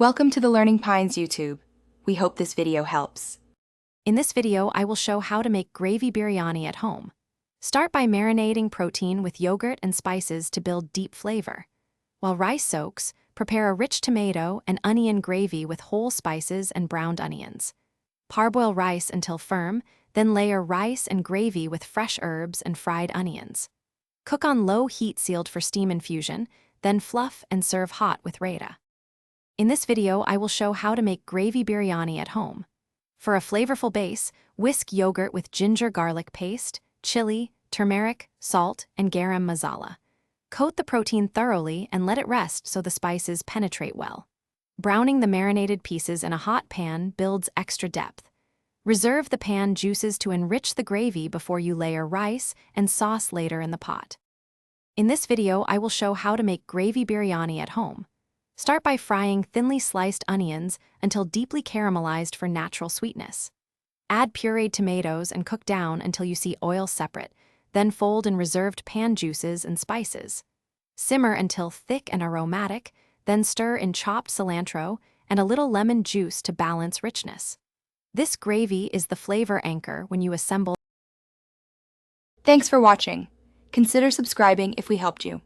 Welcome to the Learning Pines YouTube. We hope this video helps. In this video, I will show how to make gravy biryani at home. Start by marinating protein with yogurt and spices to build deep flavor. While rice soaks, prepare a rich tomato and onion gravy with whole spices and browned onions. Parboil rice until firm, then layer rice and gravy with fresh herbs and fried onions. Cook on low heat sealed for steam infusion, then fluff and serve hot with raita. In this video, I will show how to make gravy biryani at home. For a flavorful base, whisk yogurt with ginger garlic paste, chili, turmeric, salt, and garam masala. Coat the protein thoroughly and let it rest so the spices penetrate well. Browning the marinated pieces in a hot pan builds extra depth. Reserve the pan juices to enrich the gravy before you layer rice and sauce later in the pot. In this video, I will show how to make gravy biryani at home. Start by frying thinly sliced onions until deeply caramelized for natural sweetness. Add pureed tomatoes and cook down until you see oil separate, then fold in reserved pan juices and spices. Simmer until thick and aromatic, then stir in chopped cilantro and a little lemon juice to balance richness. This gravy is the flavor anchor when you assemble. Thanks for watching. Consider subscribing if we helped you.